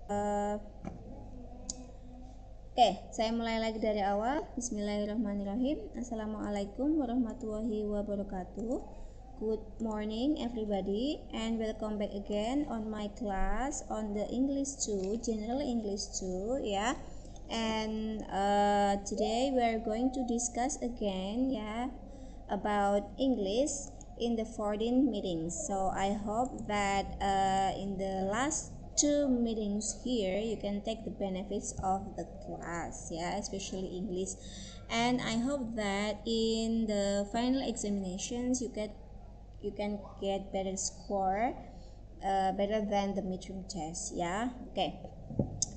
Oke, saya mulai lagi dari awal. Bismillahirrahmanirrahim. Assalamualaikum warahmatullahi wabarakatuh. Good morning everybody, and welcome back again on my class on the English 2, General English 2, ya. And today we are going to discuss again, about English in the foreign meetings. So I hope that in the last 2 meetings here you can take the benefits of the class, especially English, and I hope that in the final examinations you can get better score, better than the midterm test, Okay.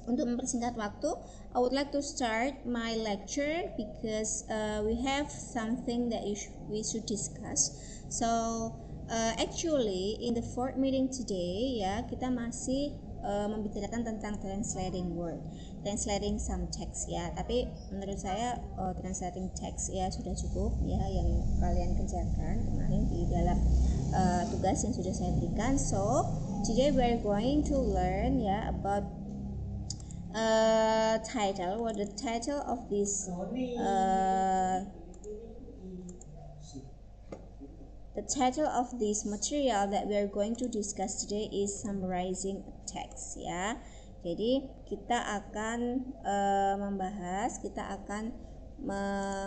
Untuk mempersingkat waktu, I would like to start my lecture because we have something that we should discuss. So actually in the fourth meeting today, kita masih membicarakan tentang translating word, translating some text, Tapi menurut saya translating text sudah cukup, yang kalian kerjakan kemarin di dalam tugas yang sudah saya berikan. So today we are going to learn about title, what the title of this the title of this material that we are going to discuss today is summarizing a text, Jadi kita akan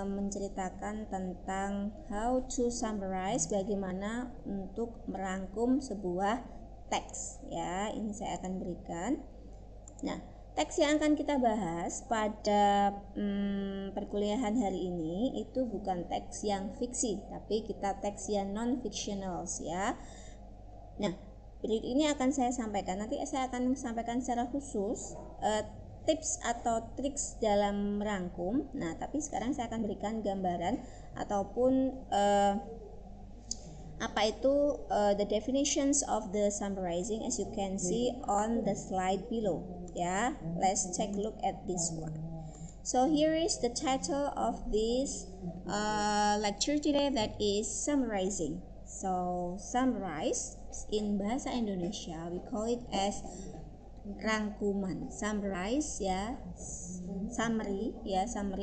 menceritakan tentang how to summarize, bagaimana untuk merangkum sebuah teks, Ini saya akan berikan. Nah, teks yang akan kita bahas pada perkuliahan hari ini itu bukan teks yang fiksi, tapi kita teks yang non-fictional, Nah, berikut ini akan saya sampaikan. Nanti saya akan sampaikan secara khusus tips atau triks dalam merangkum. Nah, tapi sekarang saya akan berikan gambaran ataupun apa itu the definitions of the summarizing, as you can see on the slide below, Let's take a look at this one. So here is the title of this lecture today, that is summarizing. So summarize in bahasa Indonesia we call it as rangkuman. Summarize, summary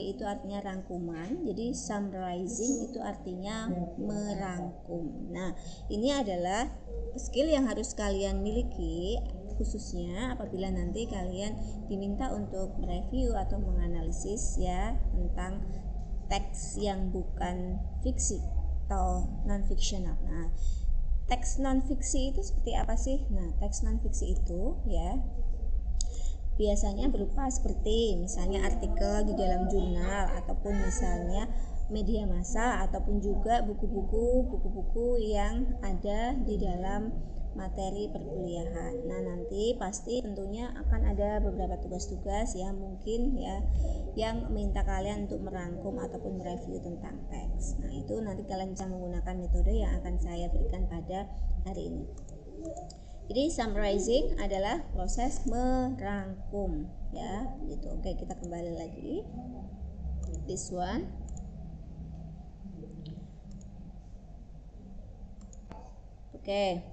itu artinya rangkuman. Jadi summarizing itu artinya merangkum. Nah, ini adalah skill yang harus kalian miliki, khususnya apabila nanti kalian diminta untuk mereview atau menganalisis tentang teks yang bukan fiksi atau non-fictional. Nah, teks non-fiksi itu seperti apa sih? Nah, teks non-fiksi itu biasanya berupa seperti misalnya artikel di dalam jurnal, ataupun misalnya media massa, ataupun juga buku-buku yang ada di dalam materi perkuliahan. Nah, nanti pasti tentunya akan ada beberapa tugas-tugas mungkin yang minta kalian untuk merangkum ataupun mereview tentang teks. Nah, itu nanti kalian bisa menggunakan metode yang akan saya berikan pada hari ini. Jadi summarizing adalah proses merangkum, gitu. Oke, kita kembali lagi. This one. Oke.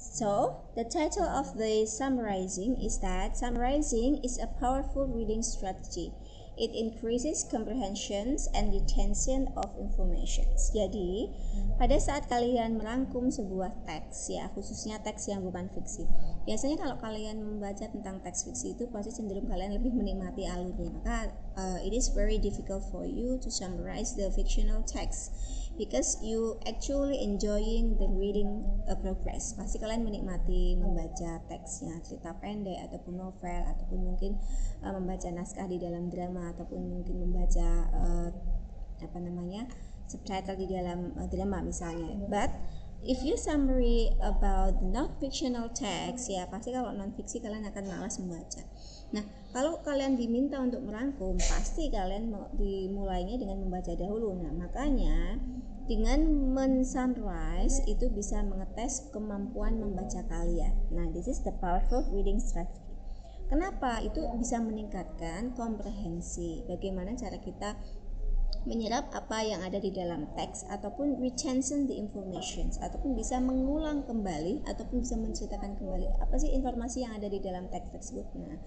So, the title of the summarizing is that summarizing is a powerful reading strategy. It increases comprehensions and retention of information. Jadi, pada saat kalian merangkum sebuah teks, khususnya teks yang bukan fiksi. Biasanya kalau kalian membaca tentang teks fiksi itu pasti cenderung kalian lebih menikmati alurnya. Maka it is very difficult for you to summarize the fictional text because you actually enjoying the reading progress. Pasti kalian menikmati membaca teksnya, cerita pendek ataupun novel, ataupun mungkin membaca naskah di dalam drama, ataupun mungkin membaca subtitle di dalam drama misalnya. But if you summary about the non-fictional text, pasti kalau non-fiksi kalian akan malas membaca. Nah, kalau kalian diminta untuk merangkum, pasti kalian dimulainya dengan membaca dahulu. Nah, makanya dengan men-summarize itu bisa mengetes kemampuan membaca kalian. Nah, this is the powerful reading strategy. Kenapa? Itu bisa meningkatkan komprehensi. Bagaimana cara kita menyerap apa yang ada di dalam teks ataupun retention the information, ataupun bisa mengulang kembali ataupun bisa menceritakan kembali apa sih informasi yang ada di dalam teks tersebut. Nah,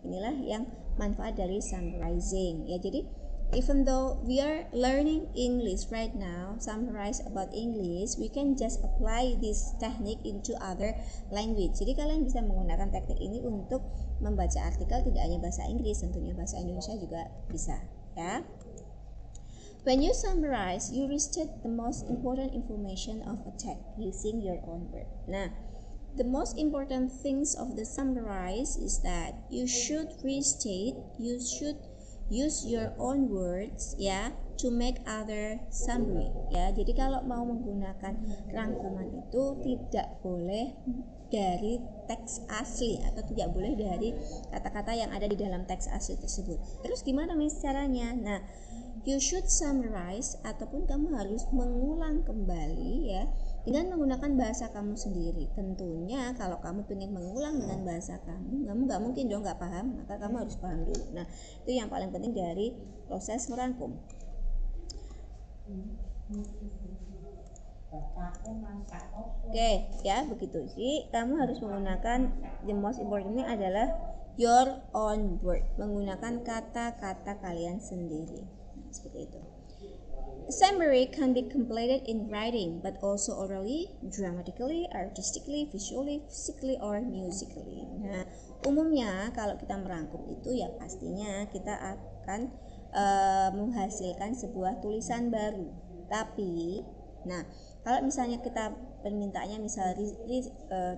inilah yang manfaat dari summarizing ya. Jadi even though we are learning English right now, summarize about English, we can just apply this technique into other language. Jadi kalian bisa menggunakan teknik ini untuk membaca artikel tidak hanya bahasa Inggris, tentunya bahasa Indonesia juga bisa ya. When you summarize, you restate the most important information of a text using your own word. Nah, the most important things of the summarize is that you should restate, you should use your own words ya to make other summary ya. Jadi kalau mau menggunakan rangkuman itu tidak boleh dari teks asli atau tidak boleh dari kata-kata yang ada di dalam teks asli tersebut. Terus gimana nih caranya? Nah, you should summarize ataupun kamu harus mengulang kembali ya dengan menggunakan bahasa kamu sendiri. Tentunya kalau kamu ingin mengulang dengan bahasa kamu nggak mungkin dong nggak paham, maka kamu harus paham dulu. Nah, itu yang paling penting dari proses merangkum. Oke, ya begitu. Jadi kamu harus menggunakan the most important adalah your own word, menggunakan kata-kata kalian sendiri. Seperti itu. A summary can be completed in writing, but also orally, dramatically, artistically, visually, physically, or musically. Nah, umumnya kalau kita merangkum itu ya pastinya kita akan menghasilkan sebuah tulisan baru. Tapi, nah kalau misalnya kita permintaannya misal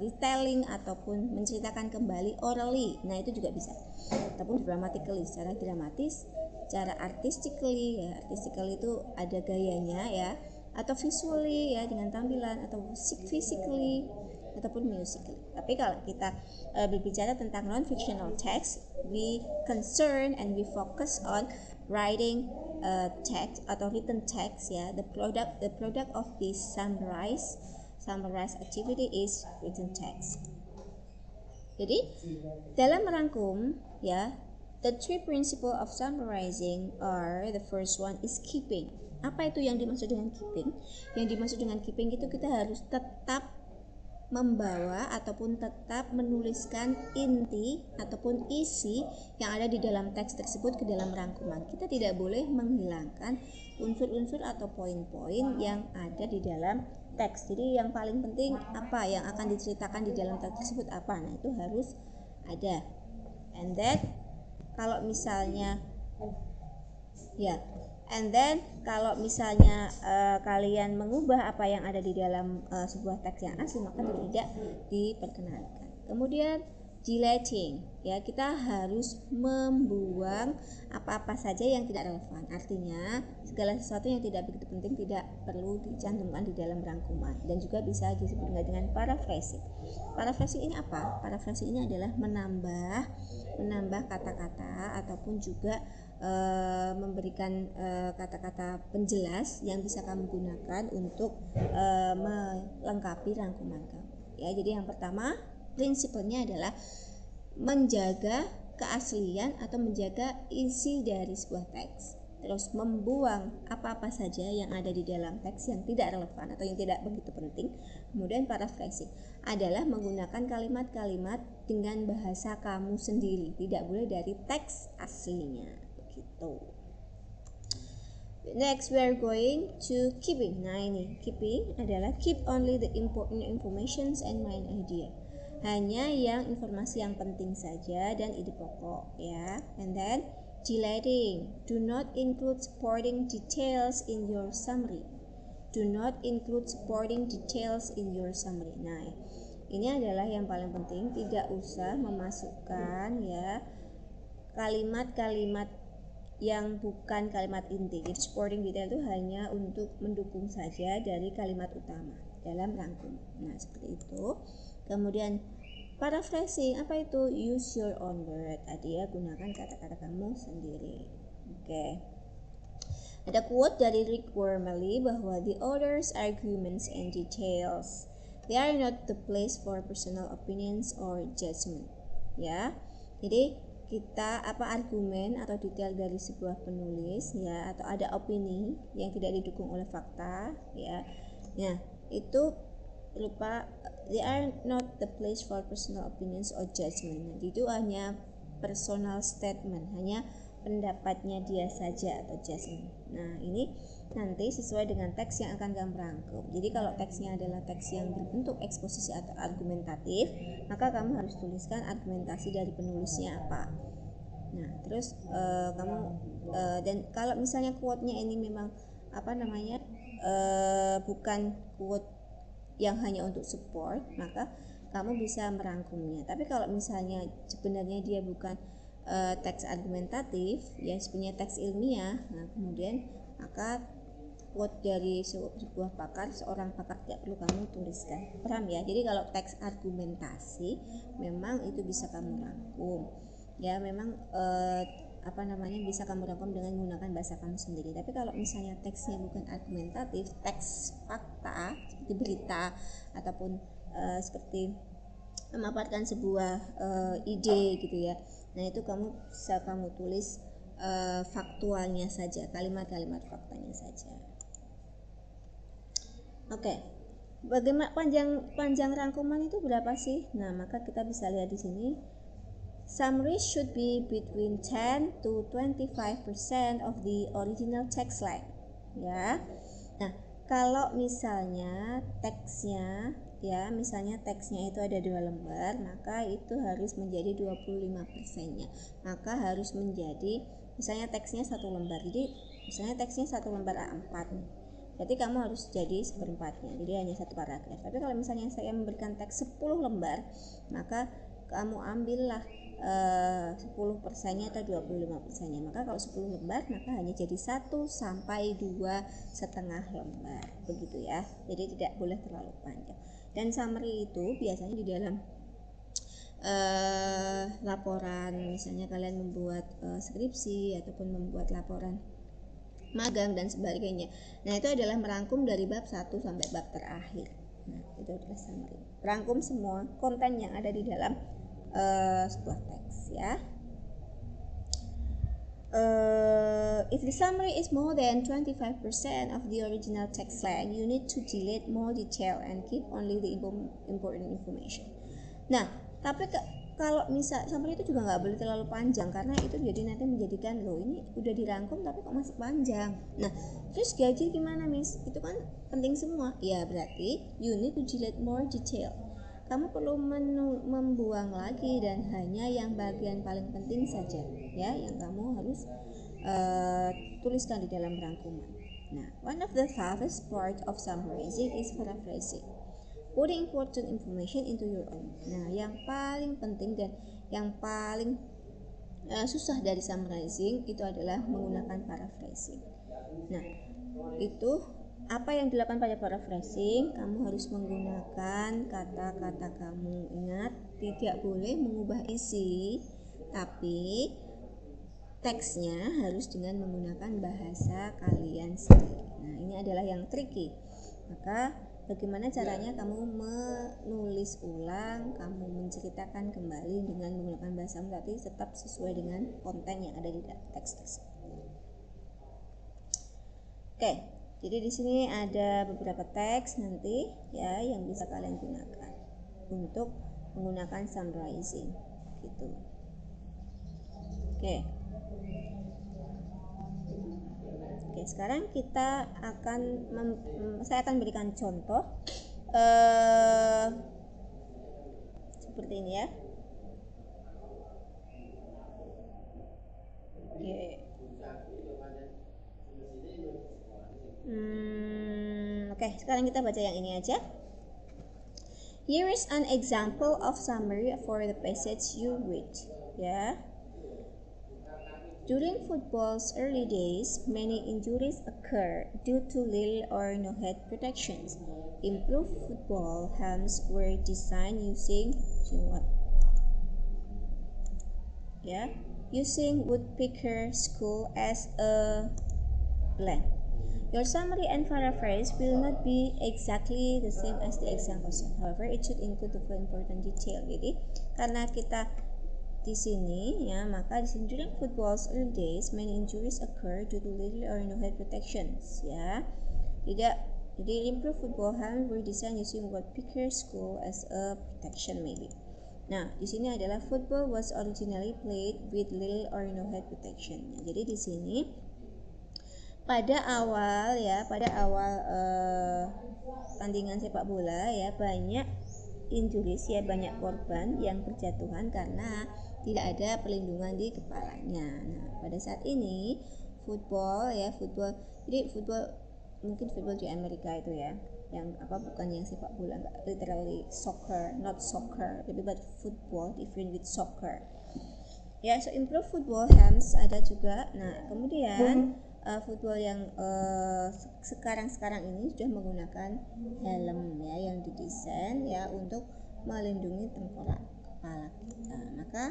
retelling ataupun menceritakan kembali orally, nah itu juga bisa. Ataupun dramatically, secara dramatis, secara artistically ya, artistically itu ada gayanya ya, atau visually ya dengan tampilan, atau physically ataupun musically. Tapi kalau kita berbicara tentang non-fictional text, we concern and we focus on writing text atau written text ya. The product of this summarize activity is written text. Jadi dalam merangkum ya, the three principles of summarizing are, the first one is keeping. Apa itu yang dimaksud dengan keeping? Yang dimaksud dengan keeping itu kita harus tetap membawa ataupun tetap menuliskan inti ataupun isi yang ada di dalam teks tersebut ke dalam rangkuman. Kita tidak boleh menghilangkan unsur-unsur atau poin-poin yang ada di dalam teks. Jadi yang paling penting apa yang akan diceritakan di dalam teks tersebut apa. Nah, itu harus ada. And then kalau misalnya kalau misalnya kalian mengubah apa yang ada di dalam sebuah teks yang asli, maka tidak diperkenankan. Kemudian deleting ya, kita harus membuang apa-apa saja yang tidak relevan. Artinya segala sesuatu yang tidak begitu penting tidak perlu dicantumkan di dalam rangkuman, dan juga bisa disebut dengan paraphrasing. Paraphrasing ini apa? Paraphrasing ini adalah menambah kata-kata ataupun juga memberikan kata-kata penjelas yang bisa kamu gunakan untuk melengkapi rangkuman kamu. Ya, jadi yang pertama prinsipnya adalah menjaga keaslian atau menjaga isi dari sebuah teks. Terus membuang apa-apa saja yang ada di dalam teks yang tidak relevan atau yang tidak begitu penting. Kemudian paraphrasing adalah menggunakan kalimat-kalimat dengan bahasa kamu sendiri, tidak boleh dari teks aslinya. Begitu. Next we are going to keeping. Nah, ini keeping adalah keep only the important informations and main idea. Hanya yang informasi yang penting saja dan ide pokok ya. And then deleting, do not include supporting details in your summary. Do not include supporting details in your summary. Nah, ini adalah yang paling penting, tidak usah memasukkan ya kalimat-kalimat yang bukan kalimat inti. Jadi supporting detail itu hanya untuk mendukung saja dari kalimat utama dalam rangkuman. Nah, seperti itu. Kemudian paraphrasing, apa itu? Use your own word. Tadi ya, gunakan kata-kata kamu sendiri. Oke. Ada quote dari Rick Wormeli bahwa the author's arguments and details, they are not the place for personal opinions or judgment. Ya. Jadi kita argumen atau detail dari sebuah penulis ya, atau ada opini yang tidak didukung oleh fakta ya. Nah, itu lupa, they are not the place for personal opinions or judgment. Nah, itu hanya personal statement, hanya pendapatnya dia saja atau judgment. Nah, ini nanti sesuai dengan teks yang akan kamu rangkum. Jadi kalau teksnya adalah teks yang berbentuk eksposisi atau argumentatif, maka kamu harus tuliskan argumentasi dari penulisnya apa. Nah, terus kamu dan kalau misalnya quote-nya ini memang bukan quote yang hanya untuk support, maka kamu bisa merangkumnya. Tapi kalau misalnya sebenarnya dia bukan teks argumentatif, ya sebenarnya teks ilmiah, nah kemudian maka quote dari sebuah pakar, seorang pakar tidak perlu kamu tuliskan. Paham ya? Jadi kalau teks argumentasi memang itu bisa kamu rangkum. Ya memang bisa kamu rangkum dengan menggunakan bahasa kamu sendiri. Tapi kalau misalnya teksnya bukan argumentatif, teks fakta seperti berita ataupun seperti memaparkan sebuah ide gitu ya. Nah, itu bisa kamu tulis faktualnya saja, kalimat-kalimat faktanya saja. Oke. Bagaimana panjang rangkuman itu berapa sih? Nah, maka kita bisa lihat di sini. Summary should be between 10 to 25% of the original text length. Ya. Nah, kalau misalnya teksnya itu ada 2 lembar, maka itu harus menjadi 25%-nya. Maka harus menjadi, misalnya teksnya 1 lembar. Jadi misalnya teksnya 1 lembar A4 nih. Berarti kamu harus jadi 1/4-nya. Jadi hanya 1 paragraf. Tapi kalau misalnya saya memberikan teks 10 lembar, maka kamu ambillah 10%-nya atau 25%-nya. Maka kalau 10 lembar maka hanya jadi 1 sampai 2,5 lembar. Begitu ya. Jadi tidak boleh terlalu panjang. Dan summary itu biasanya di dalam laporan, misalnya kalian membuat skripsi ataupun membuat laporan magang dan sebagainya. Nah, itu adalah merangkum dari bab 1 sampai bab terakhir. Nah, itu adalah summary. Rangkum semua konten yang ada di dalam sebuah teks ya. If the summary is more than 25% of the original text length, you need to delete more detail and keep only the important information. Nah, tapi kalau misal summary itu juga nggak boleh terlalu panjang, karena itu jadi nanti menjadikan ini udah dirangkum tapi kok masih panjang. Nah, terus gaji gimana, Miss? Itu kan penting semua. Ya, berarti you need to delete more detail. Kamu perlu membuang lagi dan hanya yang bagian paling penting saja ya yang kamu harus tuliskan di dalam rangkuman. Nah, one of the toughest part of summarizing is paraphrasing, putting important information into your own. Nah, yang paling penting dan yang paling susah dari summarizing itu adalah menggunakan paraphrasing. Nah, itu apa yang dilakukan pada paraphrasing? Kamu harus menggunakan kata-kata kamu. Ingat, tidak boleh mengubah isi, tapi teksnya harus dengan menggunakan bahasa kalian sendiri. Nah, ini adalah yang tricky. Maka bagaimana caranya kamu menulis ulang, kamu menceritakan kembali dengan menggunakan bahasamu, tapi tetap sesuai dengan konten yang ada di teks tersebut. Oke. Jadi di sini ada beberapa teks nanti ya yang bisa kalian gunakan untuk menggunakan summarizing gitu. Oke, sekarang kita saya akan berikan contoh seperti ini ya. Oke, sekarang kita baca yang ini aja. Here is an example of summary for the passage you read. Ya. During football's early days, many injuries occur due to little or no head protections. Improved football helmets were designed using woodpecker skull as a blank. Your summary and paraphrase will not be exactly the same as the exam question. However, it should include the important detail. Jadi, karena kita di sini ya, maka di sini during football's early days many injuries occur due to little or no head protections ya. Jadi improved football helmet were designed using what Pickers School as a protection maybe. Nah, di sini adalah football was originally played with little or no head protection. Jadi di sini pada awal tandingan sepak bola ya, banyak injuries ya, banyak korban yang berjatuhan karena tidak ada pelindungan di kepalanya. Nah, pada saat ini football jadi mungkin football di Amerika itu ya, yang bukan yang sepak bola, enggak literally soccer, not soccer, tapi but football different with soccer ya. So improve football helms ada juga. Nah, kemudian football yang sekarang ini sudah menggunakan helm ya, yang didesain ya untuk melindungi tengkorak kepala kita. Maka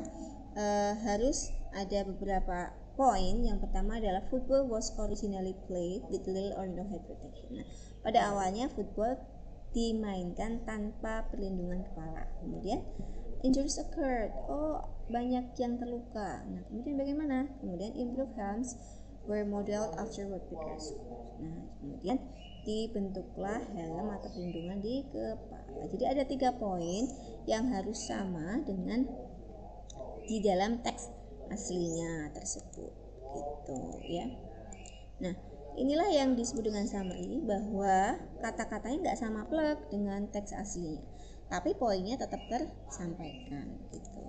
harus ada beberapa poin. Yang pertama adalah football was originally played with little or no head protection. Nah, pada awalnya football dimainkan tanpa perlindungan kepala. Kemudian injuries occurred, banyak yang terluka. Nah, kemudian bagaimana? Kemudian improved helms were modeled after what Pickers. Nah, kemudian dibentuklah helm atau pelindungan di kepala. Jadi ada 3 poin yang harus sama dengan di dalam teks aslinya tersebut gitu ya. Nah, inilah yang disebut dengan summary, bahwa kata-katanya nggak sama plek dengan teks aslinya, tapi poinnya tetap tersampaikan gitu.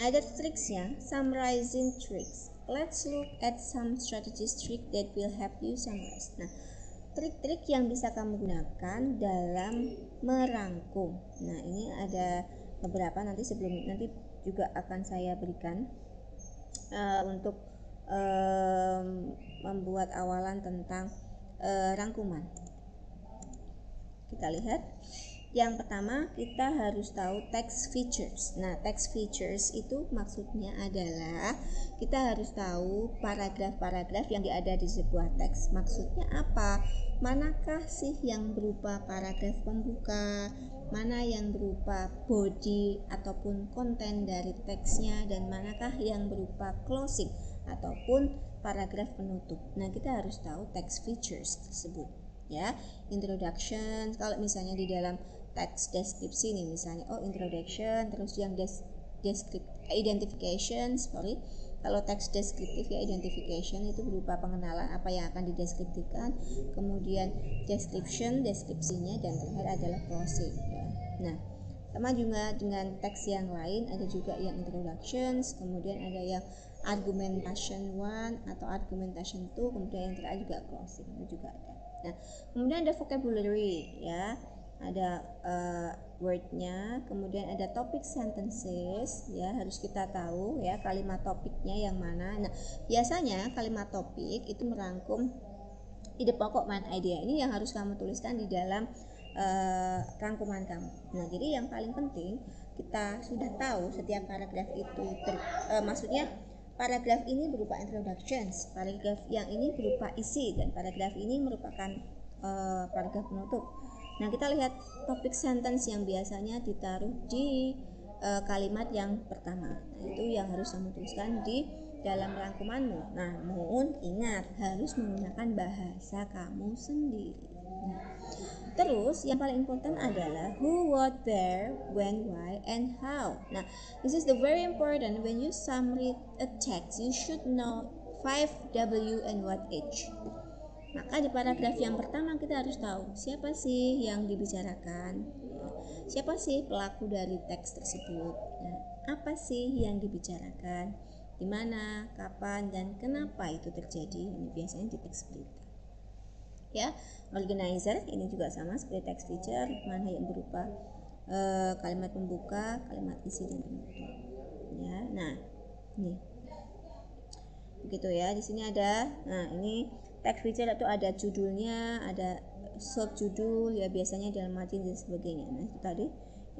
Ada tricksnya, summarizing tricks. Let's look at some strategies trick that will help you summarize. Nah, trik-trik yang bisa kamu gunakan dalam merangkum. Nah, ini ada beberapa, nanti juga akan saya berikan untuk membuat awalan tentang rangkuman. Kita lihat. Yang pertama, kita harus tahu text features. Nah, text features itu maksudnya adalah kita harus tahu paragraf-paragraf yang ada di sebuah teks. Maksudnya apa? Manakah sih yang berupa paragraf pembuka, mana yang berupa body ataupun konten dari teksnya, dan manakah yang berupa closing ataupun paragraf penutup. Nah, kita harus tahu text features tersebut ya. Introduction, kalau misalnya di dalam teks deskripsi nih, misalnya introduction, terus yang identification, kalau teks deskriptif ya, identification itu berupa pengenalan apa yang akan dideskripsikan, kemudian description, deskripsinya, dan terakhir adalah closing ya. Nah, sama juga dengan teks yang lain, ada juga yang introductions, kemudian ada yang argumentation 1 atau argumentation 2, kemudian yang terakhir juga closing, itu juga ada. Nah, kemudian ada vocabulary ya, ada wordnya, kemudian ada topic sentences ya, harus kita tahu ya kalimat topiknya yang mana. Nah, biasanya kalimat topik itu merangkum ide pokok main idea, ini yang harus kamu tuliskan di dalam rangkuman kamu. Nah, jadi yang paling penting kita sudah tahu setiap paragraf itu maksudnya paragraf ini berupa introductions, paragraf yang ini berupa isi, dan paragraf ini merupakan paragraf penutup. Nah, kita lihat topik sentence yang biasanya ditaruh di kalimat yang pertama. Nah, itu yang harus kamu tuliskan di dalam rangkumanmu. Namun ingat, harus menggunakan bahasa kamu sendiri. Terus yang paling important adalah who, what, where, when, why, and how. Nah, this is the very important. When you summary a text, you should know 5 W and what H. Maka di paragraf yang pertama kita harus tahu siapa sih yang dibicarakan, siapa sih pelaku dari teks tersebut, apa sih yang dibicarakan, di mana, kapan, dan kenapa itu terjadi. Ini biasanya di teks berita. Ya, organizer ini juga sama seperti text feature, mana yang berupa kalimat pembuka, kalimat isi, dan penutup. Ya, nah ini begitu ya. Di sini ada, nah ini text feature itu ada judulnya, ada subjudul ya, biasanya dalam margin dan sebagainya. Nah, itu tadi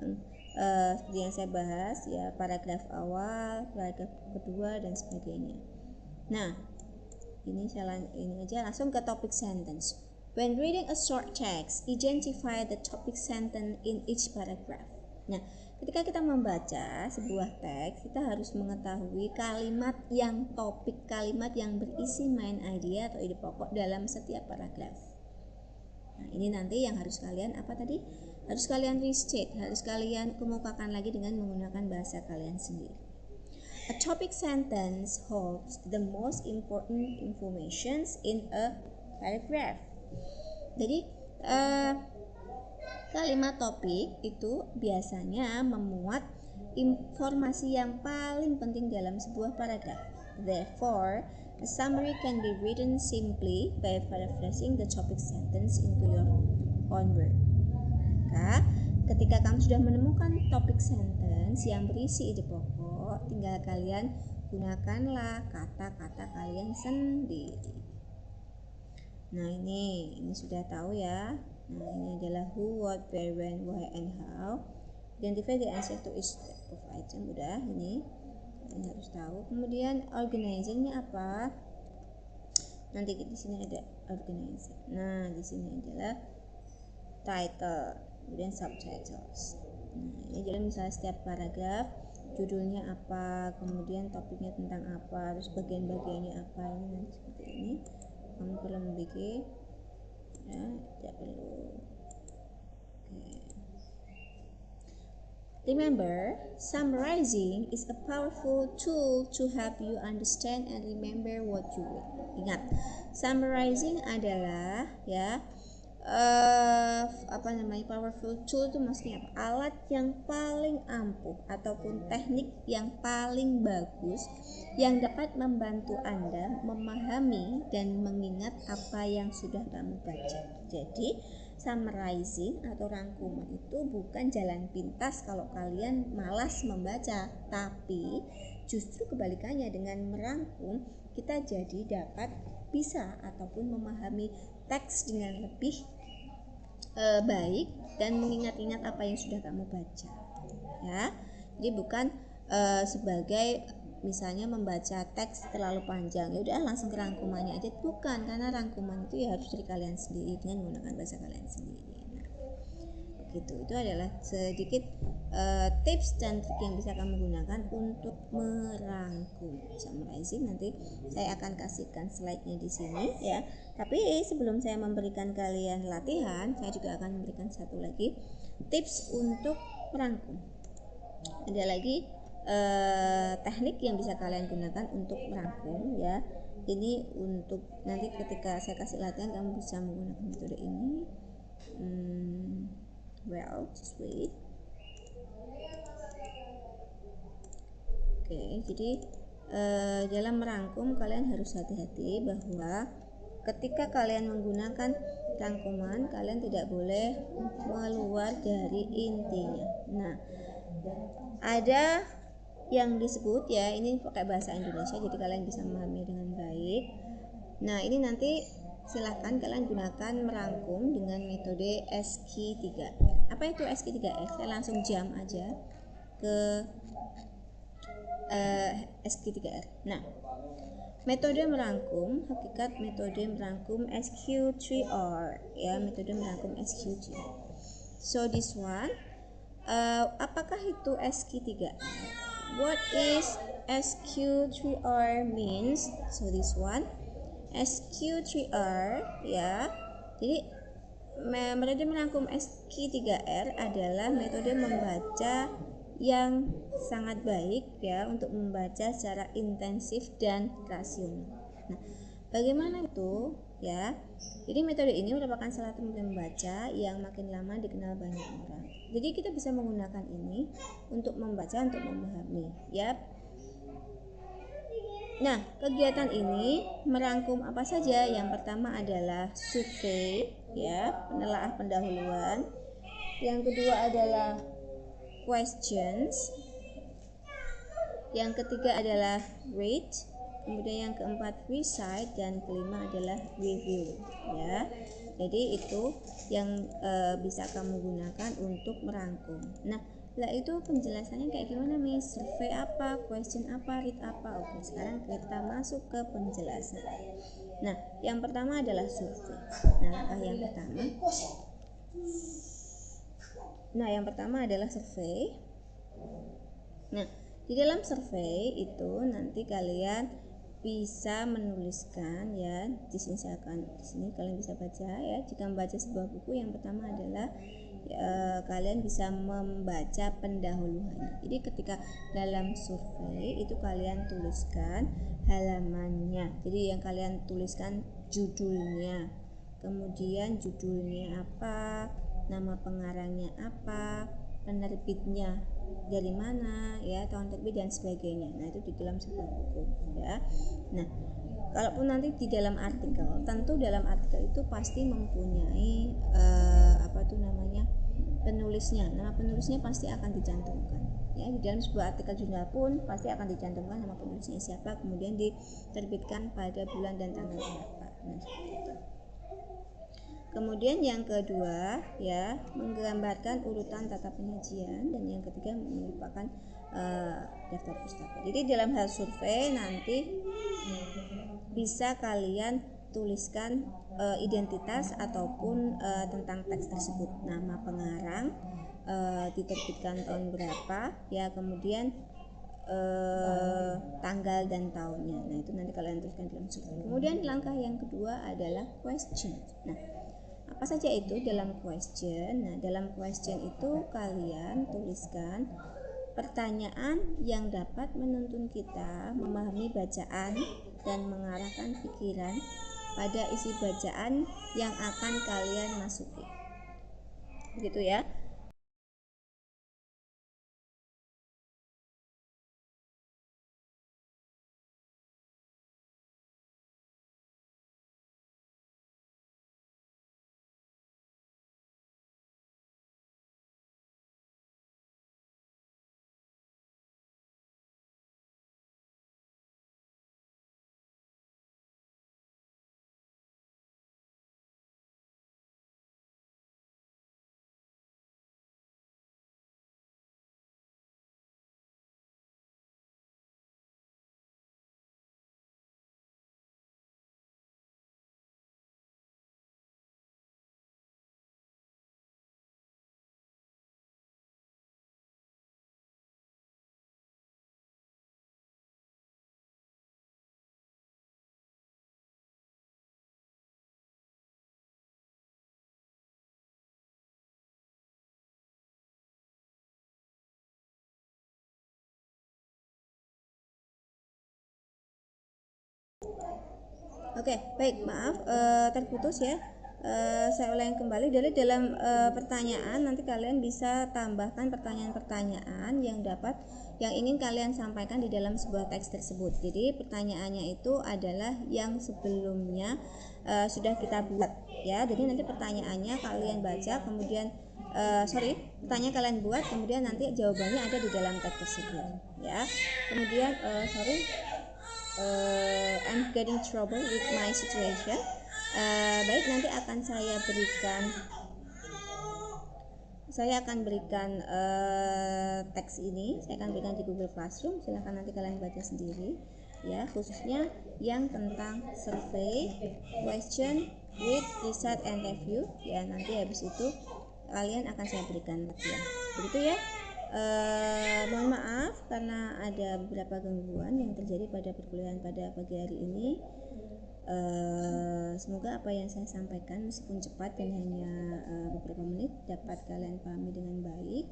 yang seperti yang saya bahas ya, paragraf awal, paragraf kedua, dan sebagainya. Nah, ini aja langsung ke topic sentence. When reading a short text, identify the topic sentence in each paragraph. Nah, ketika kita membaca sebuah teks, kita harus mengetahui kalimat yang topik, kalimat yang berisi main idea atau ide pokok dalam setiap paragraf. Nah, ini nanti yang harus kalian harus kalian restate, harus kalian kemukakan lagi dengan menggunakan bahasa kalian sendiri. A topic sentence holds the most important information in a paragraph. Jadi kalimat topik itu biasanya memuat informasi yang paling penting dalam sebuah paragraf. Therefore, a summary can be written simply by paraphrasing the topic sentence into your own word. Maka, ketika kamu sudah menemukan topik sentence yang berisi ide pokok, tinggal kalian gunakanlah kata-kata kalian sendiri. Nah, ini sudah tahu ya. Nah, ini adalah who, what, where, when, why, and how. Identify the answer to each type of item. Udah, ini kalian harus tahu. Kemudian organizer-nya apa? Nanti di sini ada organizer. Nah, di sini adalah title, kemudian subtitles. Nah, ini jadi misalnya setiap paragraf judulnya apa, kemudian topiknya tentang apa, terus bagian-bagiannya apa, ini nanti seperti ini. Kamu perlu membuat ya, tidak perlu. Remember, summarizing is a powerful tool to help you understand and remember what you read. Ingat, summarizing adalah powerful tool itu maksudnya apa? Alat yang paling ampuh ataupun teknik yang paling bagus yang dapat membantu Anda memahami dan mengingat apa yang sudah kamu baca. Jadi, summarizing atau rangkuman itu bukan jalan pintas kalau kalian malas membaca, tapi justru kebalikannya, dengan merangkum kita jadi dapat bisa ataupun memahami teks dengan lebih baik dan mengingat-ingat apa yang sudah kamu baca, ya. Jadi bukan sebagai misalnya membaca teks terlalu panjang, ya udah langsung ke rangkumannya aja, bukan, karena rangkuman itu ya harus dari kalian sendiri dengan menggunakan bahasa kalian sendiri. Nah, begitu. Itu adalah sedikit tips dan trik yang bisa kamu gunakan untuk merangkum summarizing. Nanti saya akan kasihkan slide-nya di sini ya. Tapi sebelum saya memberikan kalian latihan, saya juga akan memberikan satu lagi tips untuk merangkum. Ada lagi teknik yang bisa kalian gunakan untuk merangkum ya. Ini untuk nanti ketika saya kasih latihan kamu bisa menggunakan metode ini. Just wait. Oke, jadi dalam merangkum kalian harus hati-hati bahwa ketika kalian menggunakan rangkuman, kalian tidak boleh keluar dari intinya. Nah, ada yang disebut ya, ini pakai bahasa Indonesia jadi kalian bisa memahami dengan baik. Nah, ini nanti silahkan kalian gunakan merangkum dengan metode SQ3R. Apa itu SQ3R? Saya langsung jump aja ke SQ3R. Nah, metode merangkum, hakikat metode merangkum SQ3R ya, metode merangkum SQ3R. So this one, apakah itu SQ3R? What is SQ3R means? So this one, SQ3R ya. Jadi metode merangkum SQ3R adalah metode membaca yang sangat baik ya, untuk membaca secara intensif dan rasional. Nah, bagaimana itu ya? Jadi metode ini merupakan salah satu metode membaca yang makin lama dikenal banyak orang. Jadi kita bisa menggunakan ini untuk membaca, untuk memahami ya. Nah, kegiatan ini merangkum apa saja? Yang pertama adalah survei ya, penelaah pendahuluan. Yang kedua adalah questions. Yang ketiga adalah read. Kemudian yang keempat recite, dan kelima adalah review ya. Jadi itu yang bisa kamu gunakan untuk merangkum. Nah, setelah itu penjelasannya kayak gimana, Miss? Survei apa, question apa, read apa? Oke, sekarang kita masuk ke penjelasan. Nah, yang pertama adalah survei. Nah, langkah yang pertama, Nah, yang pertama adalah survei. Nah, di dalam survei itu nanti kalian bisa menuliskan ya, di sini kalian bisa baca ya. Jika membaca sebuah buku, yang pertama adalah kalian bisa membaca pendahuluannya. Jadi ketika dalam survei itu kalian tuliskan halamannya. Jadi yang kalian tuliskan judulnya, kemudian judulnya apa, nama pengarangnya apa, penerbitnya dari mana ya, tahun terbit dan sebagainya. Nah, itu di dalam sebuah buku ya. Nah, kalaupun nanti di dalam artikel, tentu dalam artikel itu pasti mempunyai penulisnya. Nama penulisnya pasti akan dicantumkan ya. Di dalam sebuah artikel jurnal pun pasti akan dicantumkan nama penulisnya siapa, kemudian diterbitkan pada bulan dan tanggal berapa. Nah, itu. Kemudian yang kedua ya, menggambarkan urutan tata penyajian, dan yang ketiga merupakan daftar pustaka. Jadi dalam hal survei nanti bisa kalian tuliskan identitas ataupun tentang teks tersebut, nama pengarang, diterbitkan tahun berapa ya, kemudian tanggal dan tahunnya. Nah, itu nanti kalian tuliskan dalam survei. Kemudian langkah yang kedua adalah question. Nah, apa saja itu dalam question? Nah, dalam question itu kalian tuliskan pertanyaan yang dapat menuntun kita memahami bacaan dan mengarahkan pikiran pada isi bacaan yang akan kalian masuki. Begitu ya. Oke, baik, maaf terputus ya. Saya ulangi kembali. Dari dalam pertanyaan nanti kalian bisa tambahkan pertanyaan-pertanyaan yang ingin kalian sampaikan di dalam sebuah teks tersebut. Jadi pertanyaannya itu adalah yang sebelumnya sudah kita buat ya. Jadi nanti pertanyaannya kalian baca, kemudian pertanyaan kalian buat, kemudian nanti jawabannya ada di dalam teks tersebut ya. Kemudian I'm getting trouble with my situation. Baik, nanti akan saya akan berikan teks ini, saya akan berikan di Google Classroom. Silahkan nanti kalian baca sendiri ya, khususnya yang tentang survey, question, read, recite, and review ya. Nanti habis itu kalian akan saya berikan latihan. Begitu ya. Mohon maaf karena ada beberapa gangguan yang terjadi pada perkuliahan pada pagi hari ini. Semoga apa yang saya sampaikan meskipun cepat dan hanya beberapa menit dapat kalian pahami dengan baik.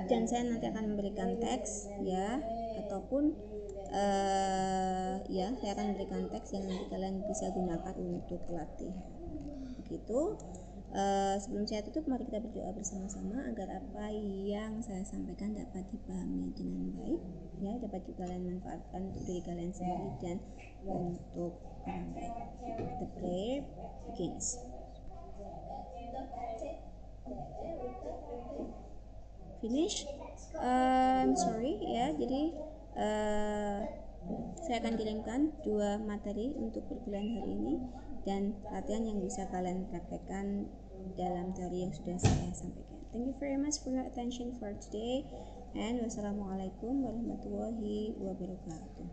Dan saya nanti akan memberikan teks ya, ataupun saya akan memberikan teks yang nanti kalian bisa gunakan untuk latihan. Begitu. Sebelum saya tutup, mari kita berdoa bersama-sama agar apa yang saya sampaikan dapat dipahami dengan baik ya, dapat juga kalian manfaatkan untuk diri kalian sendiri dan untuk orang lain. The prayer begins. Finish. I'm sorry ya, jadi saya akan kirimkan 2 materi untuk perkuliahan hari ini dan latihan yang bisa kalian praktekkan dalam teori yang sudah saya sampaikan. Thank you very much for your attention for today, and wassalamualaikum warahmatullahi wabarakatuh.